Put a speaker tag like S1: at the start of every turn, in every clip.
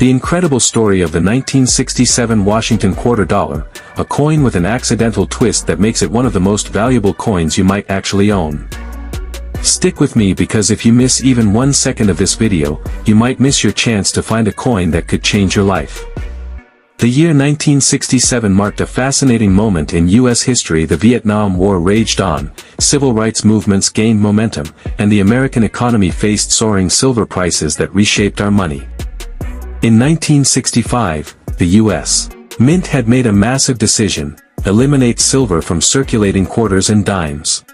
S1: The incredible story of the 1967 Washington quarter dollar, a coin with an accidental twist that makes it one of the most valuable coins you might actually own. Stick with me because if you miss even 1 second of this video, you might miss your chance to find a coin that could change your life. The year 1967 marked a fascinating moment in U.S. history. The Vietnam War raged on, civil rights movements gained momentum, and the American economy faced soaring silver prices that reshaped our money. In 1965, the U.S. Mint had made a massive decision: eliminate silver from circulating quarters and dimes.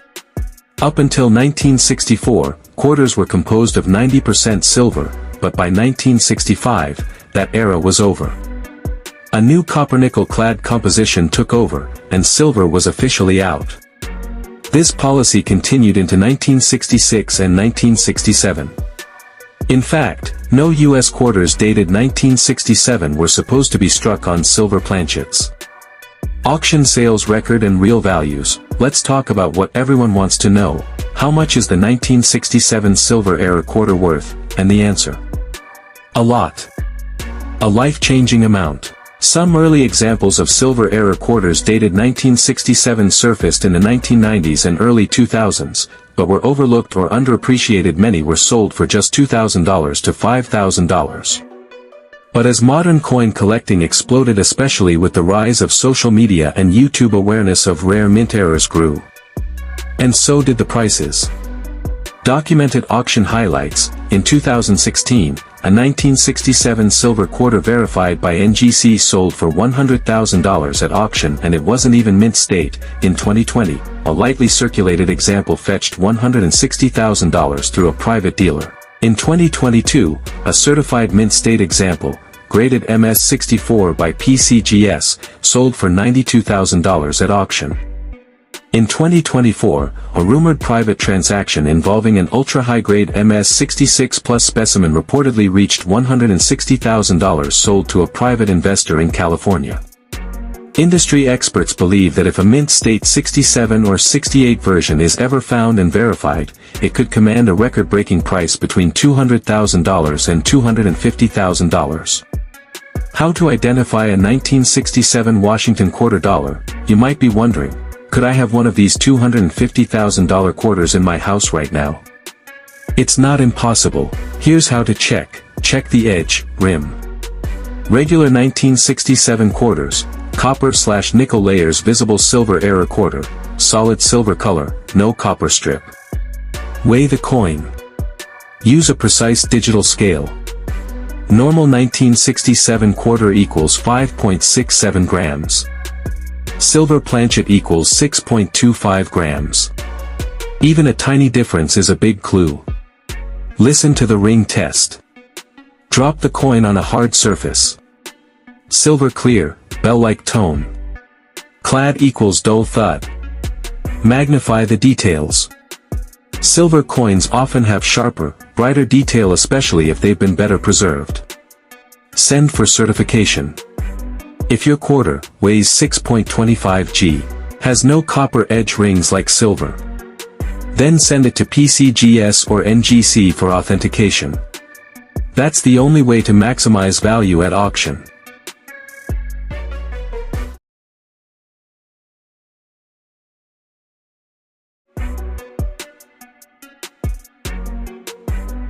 S1: Up until 1964, quarters were composed of 90% silver, but by 1965, that era was over. A new copper-nickel clad composition took over, and silver was officially out. This policy continued into 1966 and 1967. In fact, no U.S. quarters dated 1967 were supposed to be struck on silver planchets. Auction sales record and real values. Let's talk about what everyone wants to know: how much is the 1967 silver era quarter worth? And the answer: a lot. A life-changing amount. Some early examples of silver era quarters dated 1967 surfaced in the 1990s and early 2000s, but were overlooked or underappreciated. Many were sold for just $2,000 to $5,000. But as modern coin collecting exploded, especially with the rise of social media and YouTube, awareness of rare mint eras grew. And so did the prices. Documented auction highlights. In 2016, a 1967 silver quarter verified by NGC sold for $100,000 at auction, and it wasn't even mint state. In 2020, a lightly circulated example fetched $160,000 through a private dealer. In 2022, a certified mint state example, graded MS64 by PCGS, sold for $92,000 at auction. In 2024, a rumored private transaction involving an ultra-high-grade MS66 Plus specimen reportedly reached $160,000 sold to a private investor in California. Industry experts believe that if a mint state 67 or 68 version is ever found and verified, it could command a record-breaking price between $200,000 and $250,000. How to identify a 1967 Washington quarter dollar? You might be wondering, could I have one of these $250,000 quarters in my house right now? It's not impossible. Here's how to check. Check the edge, rim. Regular 1967 quarters, copper/nickel layers, visible silver era quarter, solid silver color, no copper strip. Weigh the coin. Use a precise digital scale. Normal 1967 quarter equals 5.67 grams. Silver planchet equals 6.25 grams. Even a tiny difference is a big clue. Listen to the ring test. Drop the coin on a hard surface. Silver clear, bell-like tone. Clad equals dull thud. Magnify the details. Silver coins often have sharper, brighter detail, especially if they've been better preserved. Send for certification. If your quarter weighs 6.25 g, has no copper edge rings like silver, then send it to PCGS or NGC for authentication. That's the only way to maximize value at auction.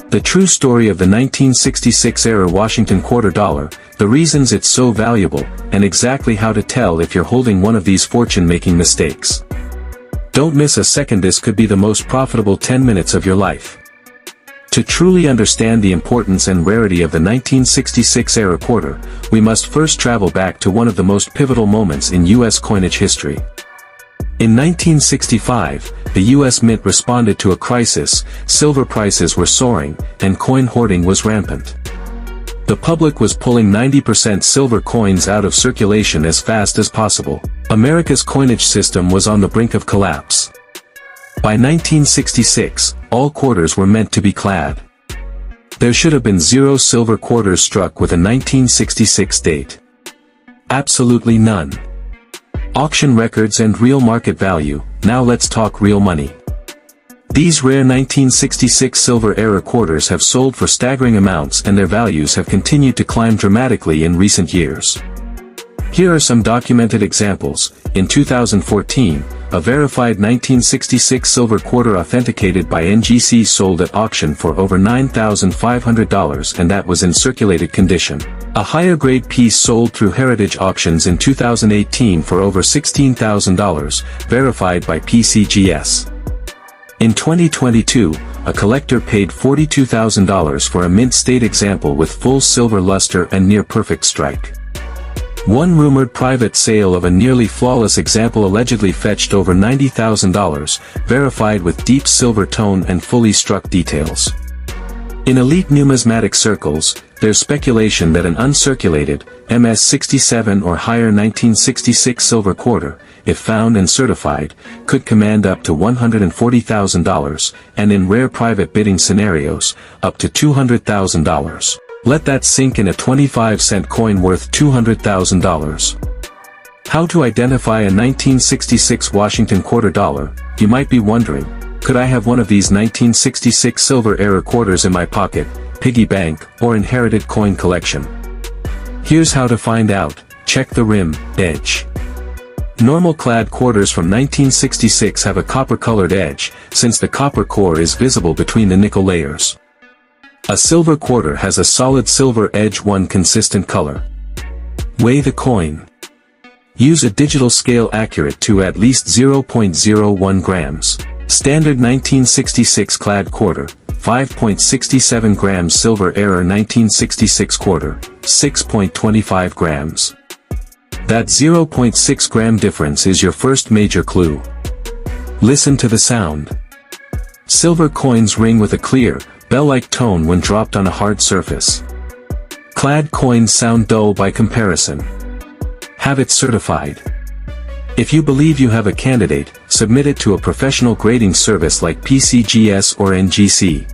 S1: The true story of the 1966 era Washington quarter dollar, the reasons it's so valuable, and exactly how to tell if you're holding one of these fortune-making mistakes. Don't miss a second. This could be the most profitable 10 minutes of your life. To truly understand the importance and rarity of the 1966 era quarter, we must first travel back to one of the most pivotal moments in U.S. coinage history. In 1965, the U.S. Mint responded to a crisis. Silver prices were soaring, and coin hoarding was rampant. The public was pulling 90% silver coins out of circulation as fast as possible. America's coinage system was on the brink of collapse. By 1966, all quarters were meant to be clad. There should have been 0 silver quarters struck with a 1966 date. Absolutely none. Auction records and real market value. Now let's talk real money. These rare 1966 silver era quarters have sold for staggering amounts and their values have continued to climb dramatically in recent years. Here are some documented examples. In 2014, a verified 1966 silver quarter authenticated by NGC sold at auction for over $9,500, and that was in circulated condition. A higher grade piece sold through Heritage Auctions in 2018 for over $16,000, verified by PCGS. In 2022, a collector paid $42,000 for a mint state example with full silver luster and near-perfect strike. One rumored private sale of a nearly flawless example allegedly fetched over $90,000, verified with deep silver tone and fully struck details. In elite numismatic circles, there's speculation that an uncirculated, MS-67 or higher 1966 silver quarter, if found and certified, could command up to $140,000, and in rare private bidding scenarios, up to $200,000. Let that sink in. A 25-cent coin worth $200,000. How to identify a 1966 Washington quarter dollar, you might be wondering. Could I have one of these 1966 silver era quarters in my pocket, piggy bank, or inherited coin collection? Here's how to find out. Check the rim, edge. Normal clad quarters from 1966 have a copper-colored edge, since the copper core is visible between the nickel layers. A silver quarter has a solid silver edge, one consistent color. Weigh the coin. Use a digital scale accurate to at least 0.01 grams. Standard 1966 clad quarter, 5.67 grams. Silver era 1966 quarter, 6.25 grams. That 0.6 gram difference is your first major clue. Listen to the sound. Silver coins ring with a clear, bell-like tone when dropped on a hard surface. Clad coins sound dull by comparison. Have it certified. If you believe you have a candidate, submit it to a professional grading service like PCGS or NGC.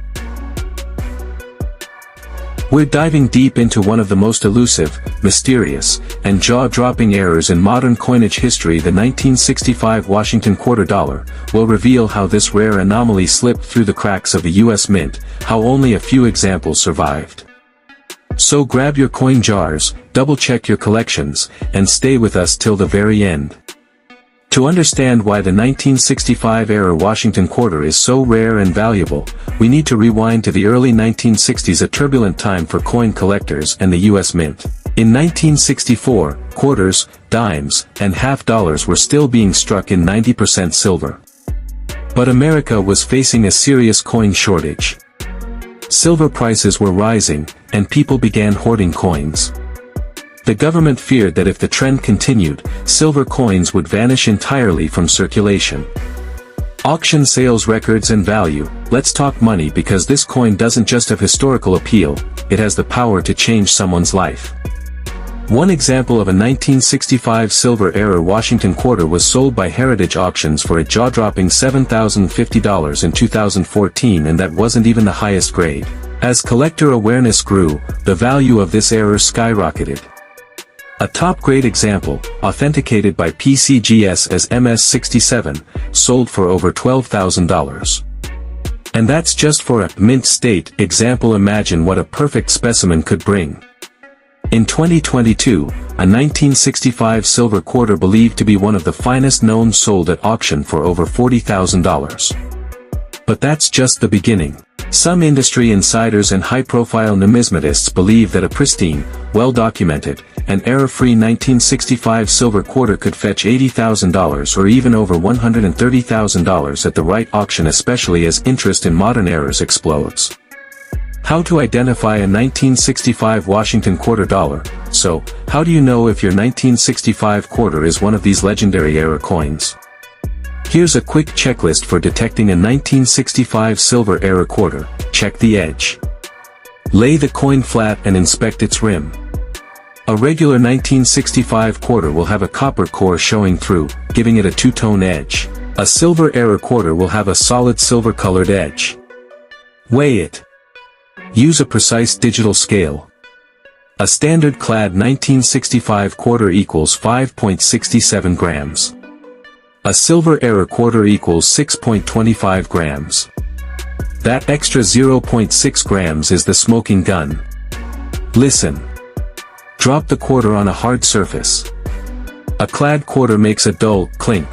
S1: We're diving deep into one of the most elusive, mysterious, and jaw-dropping errors in modern coinage history. The 1965 Washington quarter dollar will reveal how this rare anomaly slipped through the cracks of the U.S. Mint, how only a few examples survived. So grab your coin jars, double-check your collections, and stay with us till the very end. To understand why the 1965-era Washington quarter is so rare and valuable, we need to rewind to the early 1960s, a turbulent time for coin collectors and the U.S. Mint. In 1964, quarters, dimes, and half dollars were still being struck in 90% silver. But America was facing a serious coin shortage. Silver prices were rising, and people began hoarding coins. The government feared that if the trend continued, silver coins would vanish entirely from circulation. Auction sales records and value. Let's talk money, because this coin doesn't just have historical appeal, it has the power to change someone's life. One example of a 1965 silver-era Washington quarter was sold by Heritage Auctions for a jaw-dropping $7,050 in 2014, and that wasn't even the highest grade. As collector awareness grew, the value of this error skyrocketed. A top-grade example, authenticated by PCGS as MS-67, sold for over $12,000. And that's just for a mint state example. Imagine what a perfect specimen could bring. In 2022, a 1965 silver quarter believed to be one of the finest known sold at auction for over $40,000. But that's just the beginning. Some industry insiders and high-profile numismatists believe that a pristine, well-documented, and error-free 1965 silver quarter could fetch $80,000 or even over $130,000 at the right auction, especially as interest in modern errors explodes. How to identify a 1965 Washington quarter dollar? So, how do you know if your 1965 quarter is one of these legendary era coins? Here's a quick checklist for detecting a 1965 silver era quarter. Check the edge. Lay the coin flat and inspect its rim. A regular 1965 quarter will have a copper core showing through, giving it a two-tone edge. A silver era quarter will have a solid silver-colored edge. Weigh it. Use a precise digital scale. A standard clad 1965 quarter equals 5.67 grams. A silver era quarter equals 6.25 grams. That extra 0.6 grams is the smoking gun. Listen. Drop the quarter on a hard surface. A clad quarter makes a dull clink.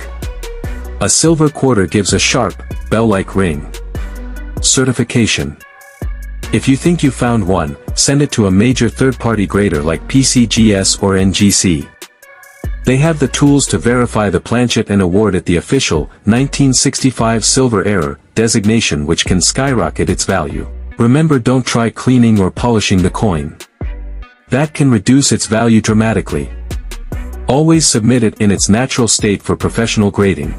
S1: A silver quarter gives a sharp, bell-like ring. Certification. If you think you found one, send it to a major third-party grader like PCGS or NGC. They have the tools to verify the planchet and award it the official 1965 silver error designation, which can skyrocket its value. Remember, don't try cleaning or polishing the coin. That can reduce its value dramatically. Always submit it in its natural state for professional grading.